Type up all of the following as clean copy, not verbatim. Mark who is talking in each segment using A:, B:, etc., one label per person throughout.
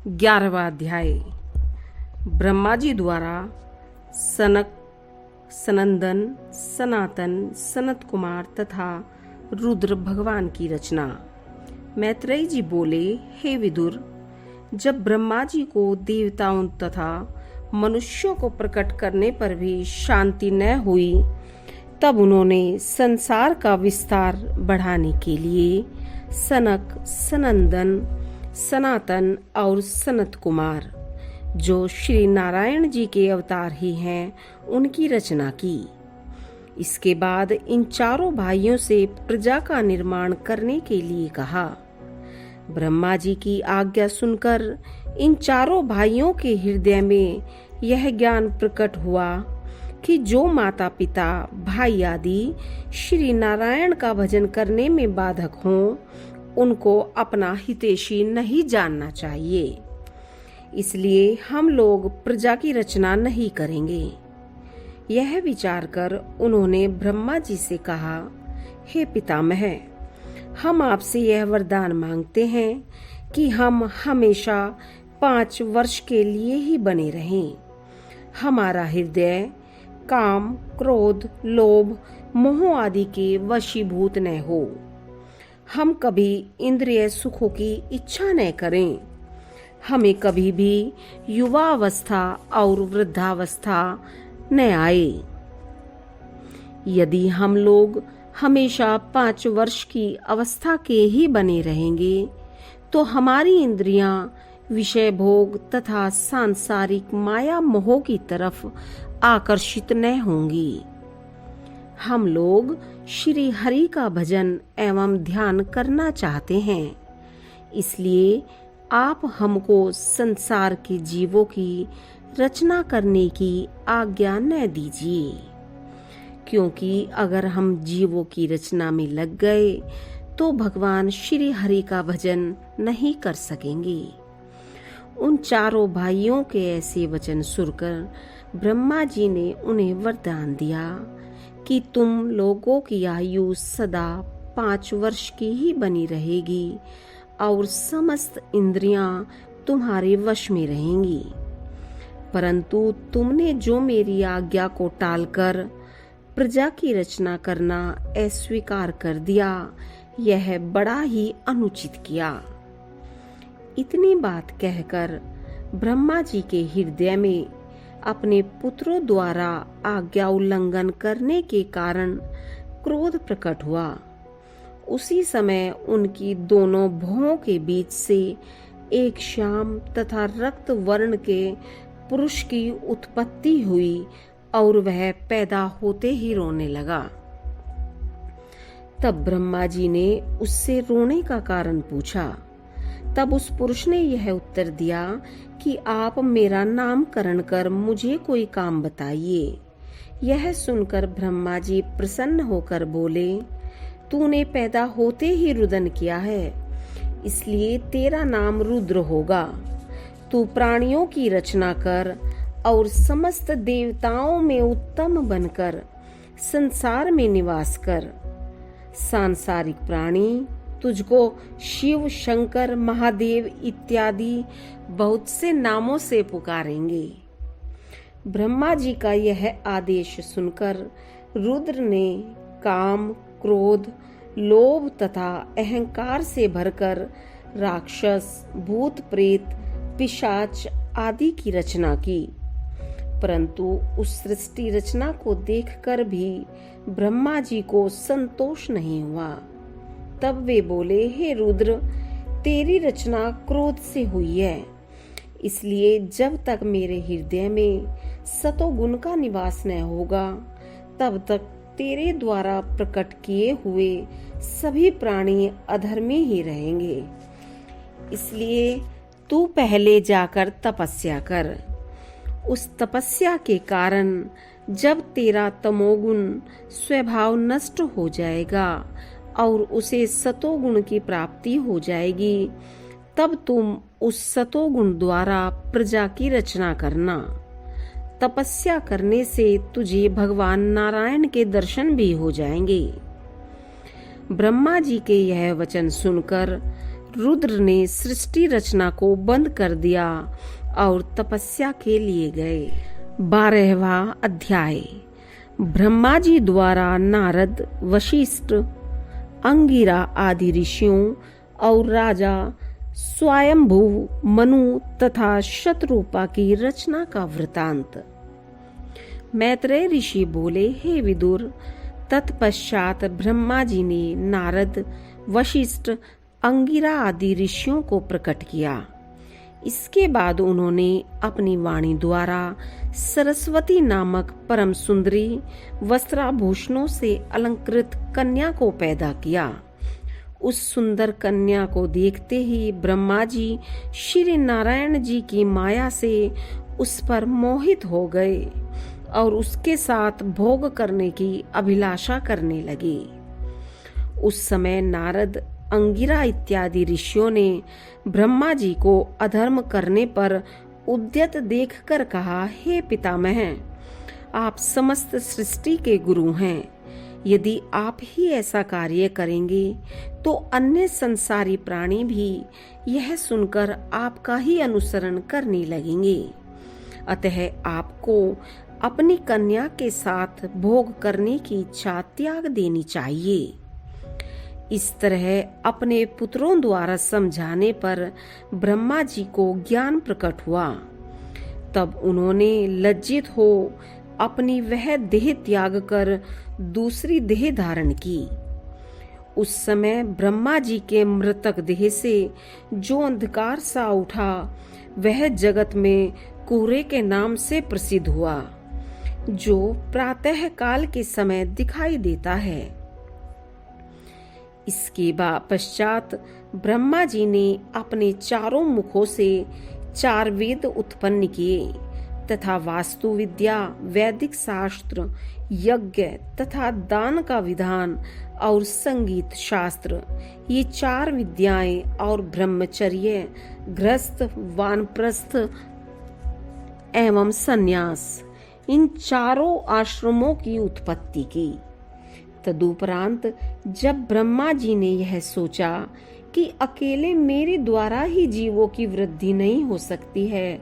A: 11वां अध्याय। ब्रह्मा जी द्वारा सनक, सनंदन, सनातन, सनत कुमार तथा रुद्र भगवान की रचना। मैत्रेय जी बोले, हे विदुर, जब ब्रह्मा जी को देवताओं तथा मनुष्यों को प्रकट करने पर भी शांति न हुई, तब उन्होंने संसार का विस्तार बढ़ाने के लिए सनक, सनंदन, सनातन और सनत कुमार, जो श्री नारायण जी के अवतार ही हैं, उनकी रचना की। इसके बाद इन चारों भाइयों से प्रजा का निर्माण करने के लिए कहा। ब्रह्मा जी की आज्ञा सुनकर इन चारों भाइयों के हृदय में यह ज्ञान प्रकट हुआ कि जो माता पिता, भाई आदि श्री नारायण का भजन करने में बाधक हों, उनको अपना हितैषी नहीं जानना चाहिए। इसलिए हम लोग प्रजा की रचना नहीं करेंगे। यह विचार कर उन्होंने ब्रह्मा जी से कहा, हे पितामह, हम आपसे यह वरदान मांगते हैं कि हम हमेशा 5 वर्ष के लिए ही बने रहें। हमारा हृदय काम, क्रोध, लोभ, मोह आदि के वशीभूत न हो। हम कभी इंद्रिय सुखों की इच्छा न करें। हमें कभी भी युवावस्था और वृद्धावस्था न आए। यदि हम लोग हमेशा 5 वर्ष की अवस्था के ही बने रहेंगे, तो हमारी इंद्रियां विषय भोग तथा सांसारिक माया मोह की तरफ आकर्षित न होंगी। हम लोग श्री हरि का भजन एवं ध्यान करना चाहते हैं। इसलिए आप हमको संसार के जीवों की रचना करने की आज्ञा न दीजिए, क्योंकि अगर हम जीवों की रचना में लग गए तो भगवान श्री हरि का भजन नहीं कर सकेंगे। उन चारों भाइयों के ऐसे वचन सुनकर ब्रह्मा जी ने उन्हें वरदान दिया कि तुम लोगों की आयु सदा 5 वर्ष की ही बनी रहेगी और समस्त इंद्रियां तुम्हारे वश में रहेंगी। परंतु तुमने जो मेरी आज्ञा को टालकर प्रजा की रचना करना अस्वीकार कर दिया, यह बड़ा ही अनुचित किया। इतनी बात कहकर ब्रह्मा जी के हृदय में अपने पुत्रों द्वारा आज्ञा उल्लंघन करने के कारण क्रोध प्रकट हुआ। उसी समय उनकी दोनों भौहों के बीच से एक श्याम तथा रक्त वर्ण के पुरुष की उत्पत्ति हुई और वह पैदा होते ही रोने लगा। तब ब्रह्मा जी ने उससे रोने का कारण पूछा। तब उस पुरुष ने यह उत्तर दिया कि आप मेरा नामकरण कर मुझे कोई काम बताइए। यह सुनकर ब्रह्मा जी प्रसन्न होकर बोले, तूने पैदा होते ही रुदन किया है, इसलिए तेरा नाम रुद्र होगा। तू प्राणियों की रचना कर और समस्त देवताओं में उत्तम बनकर संसार में निवास कर। सांसारिक प्राणी तुझको शिव, शंकर, महादेव इत्यादि बहुत से नामों से पुकारेंगे। ब्रह्मा जी का यह आदेश सुनकर रुद्र ने काम, क्रोध, लोभ तथा अहंकार से भरकर राक्षस, भूत, प्रेत, पिशाच आदि की रचना की। परंतु उस सृष्टि रचना को देखकर भी ब्रह्मा जी को संतोष नहीं हुआ। तब वे बोले, हे रुद्र, तेरी रचना क्रोध से हुई है, इसलिए जब तक मेरे हृदय में सतोगुण का निवास न होगा, तब तक तेरे द्वारा प्रकट किए हुए सभी प्राणी अधर्मी ही रहेंगे। इसलिए तू पहले जाकर तपस्या कर। उस तपस्या के कारण जब तेरा तमोगुण स्वभाव नष्ट हो जाएगा और उसे सतोगुण की प्राप्ति हो जाएगी, तब तुम उस सतोगुण द्वारा प्रजा की रचना करना। तपस्या करने से तुझे भगवान नारायण के दर्शन भी हो जाएंगे। ब्रह्मा जी के यह वचन सुनकर रुद्र ने सृष्टि रचना को बंद कर दिया और तपस्या के लिए गए। 12वां अध्याय। ब्रह्मा जी द्वारा नारद, वशिष्ठ, अंगिरा आदि ऋषियों और राजा स्वयंभू, मनु तथा शतरूपा की रचना का वृतांत। मैत्रेय ऋषि बोले, हे विदुर, तत्पश्चात ब्रह्मा जी ने नारद, वशिष्ठ, अंगिरा आदि ऋषियों को प्रकट किया। इसके बाद उन्होंने अपनी वाणी द्वारा सरस्वती नामक परम सुंदरी वस्त्राभूषणों से अलंकृत कन्या को पैदा किया। उस सुंदर कन्या को देखते ही ब्रह्मा जी श्री नारायण जी की माया से उस पर मोहित हो गए और उसके साथ भोग करने की अभिलाषा करने लगे। उस समय नारद, अंगिरा इत्यादि ऋषियों ने ब्रह्मा जी को अधर्म करने पर उद्यत देखकर कहा, हे पितामह, आप समस्त सृष्टि के गुरु हैं। यदि आप ही ऐसा कार्य करेंगे तो अन्य संसारी प्राणी भी यह सुनकर आपका ही अनुसरण करने लगेंगे। अतः आपको अपनी कन्या के साथ भोग करने की इच्छा त्याग देनी चाहिए। इस तरह अपने पुत्रों द्वारा समझाने पर ब्रह्मा जी को ज्ञान प्रकट हुआ। तब उन्होंने लज्जित हो अपनी वह देह त्याग कर दूसरी देह धारण की। उस समय ब्रह्मा जी के मृतक देह से जो अंधकार सा उठा वह जगत में कुहरे के नाम से प्रसिद्ध हुआ, जो प्रातः काल के समय दिखाई देता है। इसके पश्चात ब्रह्मा जी ने अपने चारों मुखों से 4 वेद उत्पन्न किए तथा वास्तु विद्या, वैदिक शास्त्र, यज्ञ तथा दान का विधान और संगीत शास्त्र, ये 4 विद्याएं और ब्रह्मचर्य, गृहस्थ, वानप्रस्थ एवं सन्यास, इन चारों आश्रमों की उत्पत्ति की। तदुपरांत जब ब्रह्मा जी ने यह सोचा कि अकेले मेरे द्वारा ही जीवों की वृद्धि नहीं हो सकती है,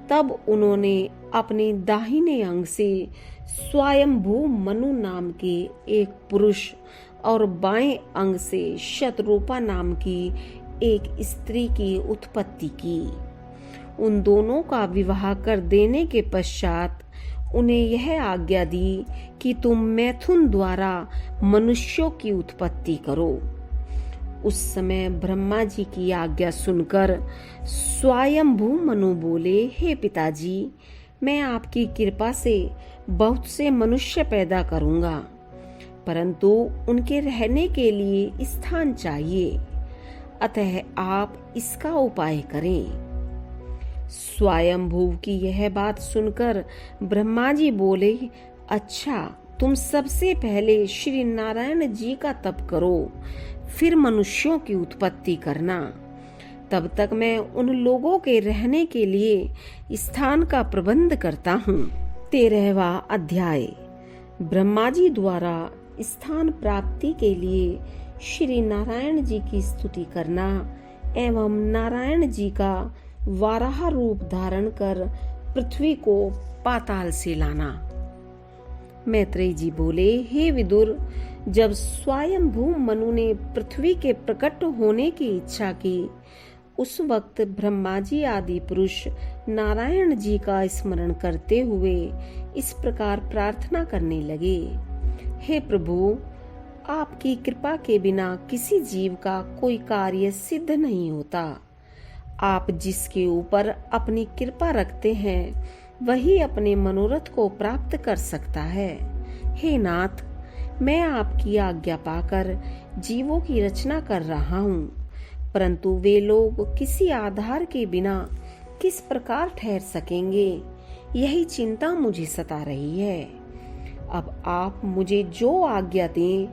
A: तब उन्होंने अपने दाहिने अंग से स्वयंभू मनु नाम के एक पुरुष और बाएं अंग से शतरूपा नाम की एक स्त्री की उत्पत्ति की। उन दोनों का विवाह कर देने के पश्चात उन्हें यह आज्ञा दी कि तुम मैथुन द्वारा मनुष्यों की उत्पत्ति करो। उस समय ब्रह्मा जी की आज्ञा सुनकर स्वयंभू मनु बोले, हे पिताजी, मैं आपकी कृपा से बहुत से मनुष्य पैदा करूंगा, परंतु उनके रहने के लिए स्थान चाहिए, अतः आप इसका उपाय करें। स्वयंभू की यह बात सुनकर ब्रह्मा जी बोले, अच्छा, तुम सबसे पहले श्री नारायण जी का तप करो, फिर मनुष्यों की उत्पत्ति करना। तब तक मैं उन लोगों के रहने के लिए स्थान का प्रबंध करता हूँ। 13वां अध्याय। ब्रह्मा जी द्वारा स्थान प्राप्ति के लिए श्री नारायण जी की स्तुति करना एवं नारायण जी का वाराह रूप धारण कर पृथ्वी को पाताल से लाना। मैत्रेय जी बोले, हे विदुर, जब स्वयंभू मनु ने पृथ्वी के प्रकट होने की इच्छा की, उस वक्त ब्रह्मा जी आदि पुरुष नारायण जी का स्मरण करते हुए इस प्रकार प्रार्थना करने लगे, हे प्रभु, आपकी कृपा के बिना किसी जीव का कोई कार्य सिद्ध नहीं होता। आप जिसके ऊपर अपनी कृपा रखते हैं वही अपने मनोरथ को प्राप्त कर सकता है। हे नाथ, मैं आपकी आज्ञा पाकर जीवों की रचना कर रहा हूँ, परंतु वे लोग किसी आधार के बिना किस प्रकार ठहर सकेंगे, यही चिंता मुझे सता रही है। अब आप मुझे जो आज्ञा दें,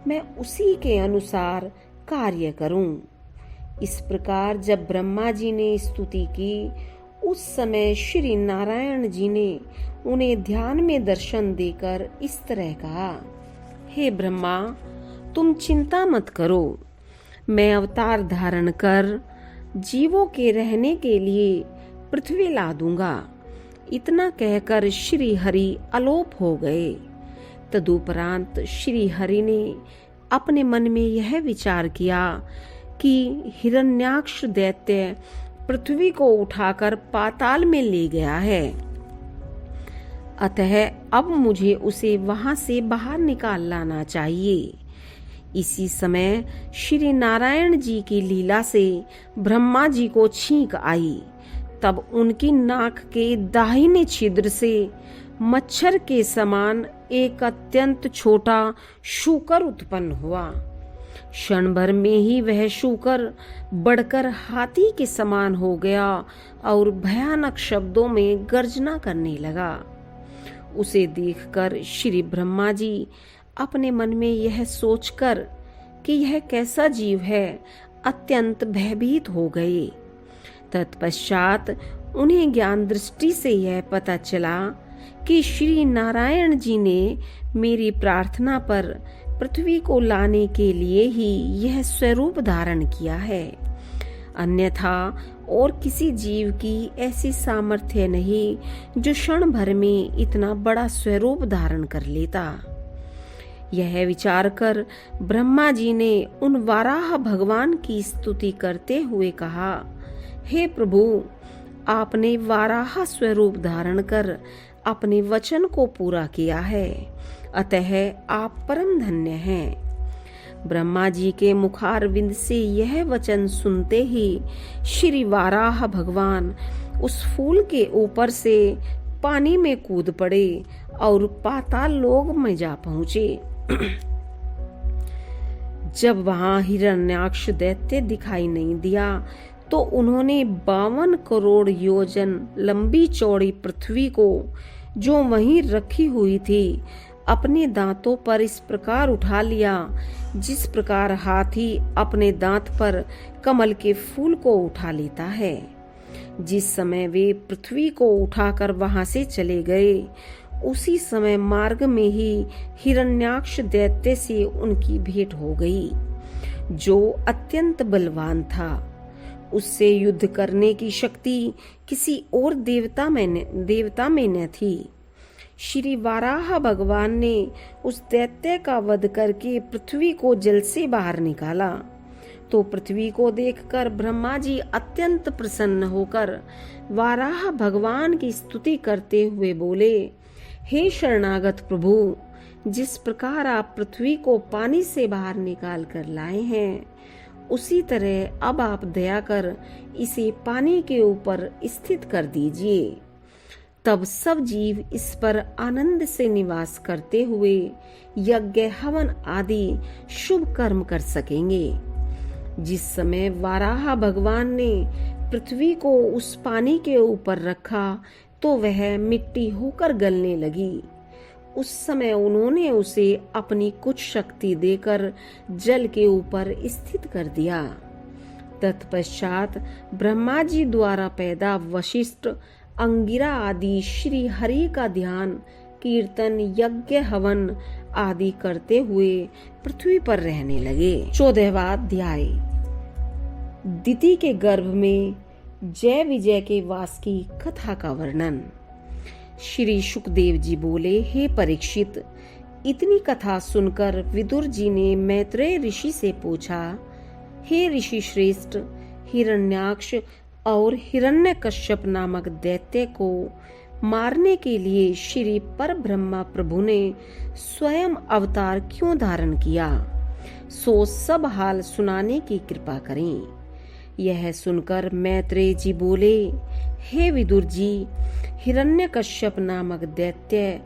A: मैं उसी के अनुसार कार्य करूं। इस प्रकार जब ब्रह्मा जी ने स्तुति की, उस समय श्री नारायण जी ने उन्हें ध्यान में दर्शन देकर इस तरह कहा, हे ब्रह्मा, तुम चिंता मत करो। मैं अवतार धारण कर जीवों के रहने के लिए पृथ्वी ला दूंगा। इतना कहकर श्री हरि अलोप हो गए। तदुपरांत श्री हरि ने अपने मन में यह विचार किया कि हिरण्याक्ष दैत्य पृथ्वी को उठाकर पाताल में ले गया है, अतः अब मुझे उसे वहां से बाहर निकाल लाना चाहिए। इसी समय श्री नारायण जी की लीला से ब्रह्मा जी को छींक आई। तब उनकी नाक के दाहिने छिद्र से मच्छर के समान एक अत्यंत छोटा शूकर उत्पन्न हुआ। क्षण भर में ही वह शूकर बढ़कर हाथी के समान हो गया और भयानक शब्दों में गर्जना करने लगा। उसे देखकर श्री ब्रह्मा जी अपने मन में यह सोचकर कि यह कैसा जीव है, अत्यंत भयभीत हो गए। तत्पश्चात उन्हें ज्ञान दृष्टि से यह पता चला कि श्री नारायण जी ने मेरी प्रार्थना पर पृथ्वी को लाने के लिए ही यह स्वरूप धारण किया है, अन्यथा और किसी जीव की ऐसी सामर्थ्य नहीं जो क्षण भर में इतना बड़ा स्वरूप धारण कर लेता। यह विचार कर ब्रह्मा जी ने उन वाराह भगवान की स्तुति करते हुए कहा, हे प्रभु, आपने वाराह स्वरूप धारण कर अपने वचन को पूरा किया है, अतः आप परम धन्य हैं। ब्रह्मा जी के मुखारविंद से यह वचन सुनते ही श्री वाराह भगवान उस फूल के ऊपर से पानी में कूद पड़े और पाताल लोक में जा पहुंचे। जब वहां हिरण्याक्ष दैत्य दिखाई नहीं दिया तो उन्होंने 52 करोड़ योजन लंबी चौड़ी पृथ्वी को, जो वहीं रखी हुई थी, अपने दांतों पर इस प्रकार उठा लिया जिस प्रकार हाथी अपने दांत पर कमल के फूल को उठा लेता है। जिस समय वे पृथ्वी को उठाकर वहां से चले गए, उसी समय मार्ग में ही हिरण्याक्ष दैत्य से उनकी भेंट हो गई, जो अत्यंत बलवान था। उससे युद्ध करने की शक्ति किसी और देवता में न थी। श्री वाराह भगवान ने उस दैत्य का वध करके पृथ्वी को जल से बाहर निकाला। तो पृथ्वी को देखकर ब्रह्मा जी अत्यंत प्रसन्न होकर वाराह भगवान की स्तुति करते हुए बोले, हे शरणागत प्रभु, जिस प्रकार आप पृथ्वी को पानी से बाहर निकाल कर लाए हैं, उसी तरह अब आप दया कर इसे पानी के ऊपर स्थित कर दीजिए। तब सब जीव इस पर आनंद से निवास करते हुए यज्ञ हवन आदि शुभ कर्म कर सकेंगे। जिस समय वाराह भगवान ने पृथ्वी को उस पानी के ऊपर रखा तो वह मिट्टी होकर गलने लगी। उस समय उन्होंने उसे अपनी कुछ शक्ति देकर जल के ऊपर स्थित कर दिया। तत्पश्चात ब्रह्मा जी द्वारा पैदा वशिष्ठ, अंगिरा आदि श्री हरि का ध्यान, कीर्तन, यज्ञ हवन आदि करते हुए पृथ्वी पर रहने लगे। 14वां अध्याय। दिति के गर्भ में जय विजय के वास की कथा का वर्णन। श्री सुखदेव जी बोले, हे परीक्षित, इतनी कथा सुनकर विदुर जी ने मैत्रेय ऋषि से पूछा, हे ऋषि श्रेष्ठ, हिरण्याक्ष और हिरण्यकश्यप नामक दैत्य को मारने के लिए श्री परब्रह्मा प्रभु ने स्वयं अवतार क्यों धारण किया? सो सब हाल सुनाने की कृपा करें। यह सुनकर मैत्रेय जी बोले, हे विदुर जी, हिरण्यकश्यप नामक दैत्य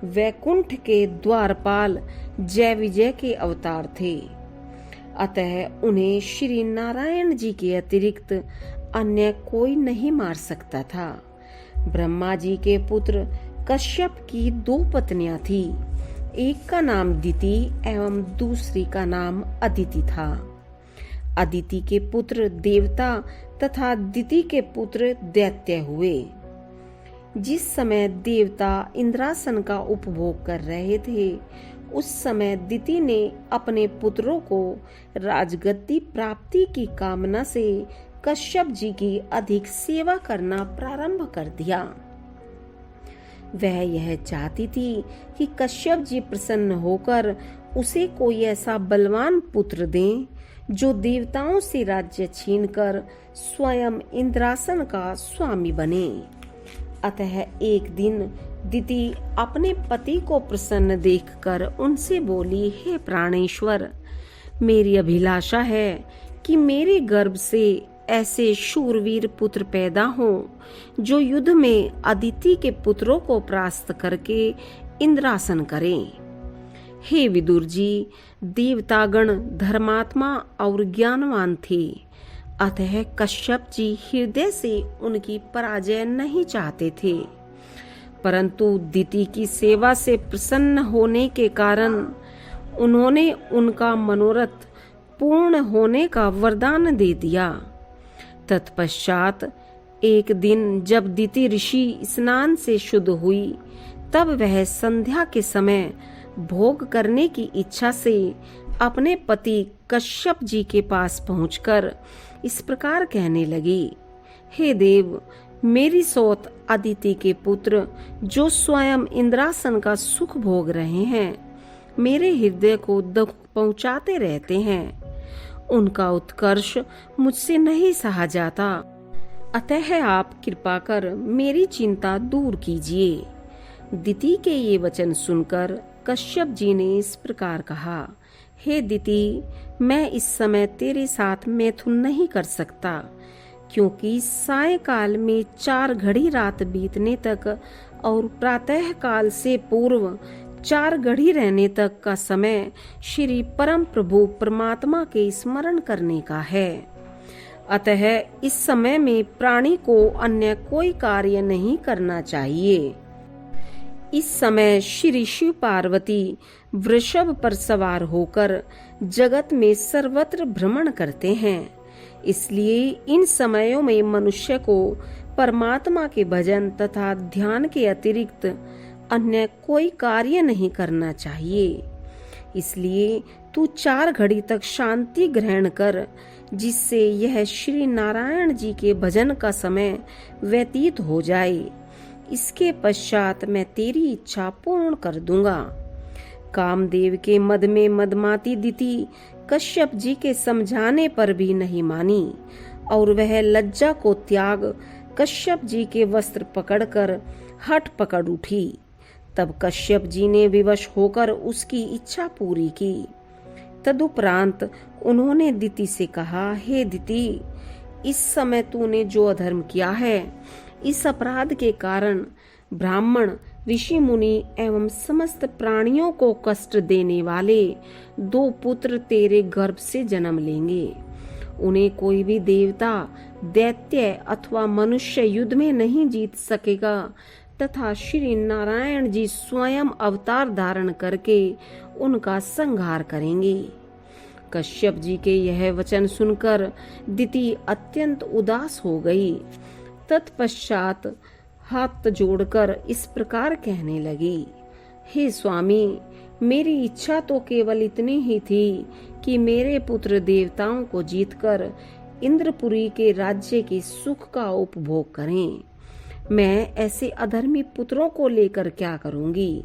A: वैकुंठ के द्वारपाल जय विजय के अवतार थे, अतः उन्हें श्री नारायण जी के अतिरिक्त अन्य कोई नहीं मार सकता था। ब्रह्मा जी के पुत्र कश्यप की 2 पत्नियां थी, एक का नाम दिति एवं दूसरी का नाम अदिति था। अदिति के पुत्र देवता तथा दिति के पुत्र दैत्य हुए। जिस समय देवता इंद्रासन का उपभोग कर रहे थे, उस समय दिति ने अपने पुत्रों को राजगद्दी प्राप्ति की कामना से कश्यप जी की अधिक सेवा करना प्रारंभ कर दिया। वह यह चाहती थी कि कश्यप जी प्रसन्न होकर उसे कोई ऐसा बलवान पुत्र दें जो देवताओं से राज्य छीनकर स्वयं इंद्रासन का स्वामी बने। अतः एक दिन दिति अपने पति को प्रसन्न देखकर उनसे बोली, हे प्राणेश्वर, मेरी अभिलाषा है कि मेरे गर्भ से ऐसे शूरवीर पुत्र पैदा हों जो युद्ध में अदिति के पुत्रों को परास्त करके इंद्रासन करें। हे विदुर जी, देवतागण धर्मात्मा और ज्ञानवान थे, अतः कश्यप जी हृदय से उनकी पराजय नहीं चाहते थे, परंतु दिति की सेवा से प्रसन्न होने के कारण उन्होंने उनका मनोरथ पूर्ण होने का वरदान दे दिया। तत्पश्चात एक दिन जब दिति ऋषि स्नान से शुद्ध हुई, तब वह संध्या के समय भोग करने की इच्छा से अपने पति कश्यप जी के पास पहुंचकर इस प्रकार कहने लगी, हे देव, मेरी सौत अदिति के पुत्र जो स्वयं इंद्रासन का सुख भोग रहे हैं, मेरे हृदय को दुख पहुंचाते रहते हैं। उनका उत्कर्ष मुझसे नहीं सहा जाता, अतः आप कृपा कर मेरी चिंता दूर कीजिए। दिति के ये वचन सुनकर कश्यप जी ने इस प्रकार कहा, हे दिति, मैं इस समय तेरे साथ मैथुन नहीं कर सकता, क्योंकि सायंकाल में 4 घड़ी रात बीतने तक और प्रातः काल से पूर्व 4 घड़ी रहने तक का समय श्री परम प्रभु परमात्मा के स्मरण करने का है। अतः इस समय में प्राणी को अन्य कोई कार्य नहीं करना चाहिए। इस समय श्री शिव पार्वती वृषभ पर सवार होकर जगत में सर्वत्र भ्रमण करते हैं, इसलिए इन समयों में मनुष्य को परमात्मा के भजन तथा ध्यान के अतिरिक्त अन्य कोई कार्य नहीं करना चाहिए। इसलिए तू 4 घड़ी तक शांति ग्रहण कर, जिससे यह श्री नारायण जी के भजन का समय व्यतीत हो जाए। इसके पश्चात मैं तेरी इच्छा पूर्ण कर दूंगा। कामदेव के मद में मदमाती दिति कश्यप जी के समझाने पर भी नहीं मानी और वह लज्जा को त्याग कश्यप जी के वस्त्र पकड़कर हठ पकड़ उठी। तब कश्यप जी ने विवश होकर उसकी इच्छा पूरी की। तदुपरांत उन्होंने दिति से कहा, हे दिति, इस समय तूने जो अधर्म किया है, इस अपराध के कारण ब्राह्मण, ऋषि मुनि एवं समस्त प्राणियों को कष्ट देने वाले 2 पुत्र तेरे गर्भ से जन्म लेंगे। उन्हें कोई भी देवता, दैत्य अथवा मनुष्य युद्ध में नहीं जीत सकेगा तथा श्री नारायण जी स्वयं अवतार धारण करके उनका संहार करेंगे। कश्यप जी के यह वचन सुनकर दिति अत्यंत उदास हो गई। तत्पश्चात हाथ जोड़कर इस प्रकार कहने लगी, हे स्वामी, मेरी इच्छा तो केवल इतनी ही थी कि मेरे पुत्र देवताओं को जीतकर इंद्रपुरी के राज्य के सुख का उपभोग करें। मैं ऐसे अधर्मी पुत्रों को लेकर क्या करूंगी।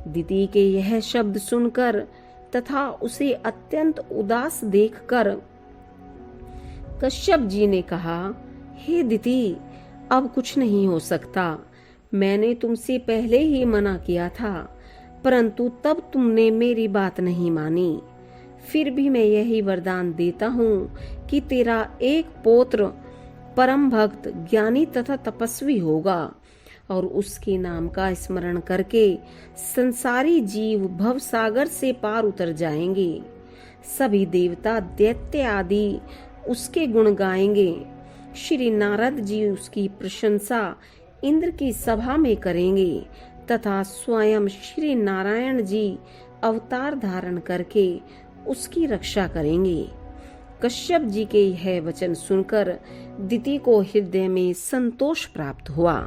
A: दिति के यह शब्द सुनकर तथा उसे अत्यंत उदास देखकर कश्यप जी ने कहा, हे दिति, अब कुछ नहीं हो सकता। मैंने तुमसे पहले ही मना किया था, परंतु तब तुमने मेरी बात नहीं मानी। फिर भी मैं यही वरदान देता हूँ कि तेरा एक पौत्र परम भक्त, ज्ञानी तथा तपस्वी होगा और उसके नाम का स्मरण करके संसारी जीव भव सागर से पार उतर जाएंगे। सभी देवता, दैत्य आदि उसके गुण गाएंगे। श्री नारद जी उसकी प्रशंसा इंद्र की सभा में करेंगे तथा स्वयं श्री नारायण जी अवतार धारण करके उसकी रक्षा करेंगे। कश्यप जी के यह वचन सुनकर दिति को हृदय में संतोष प्राप्त हुआ।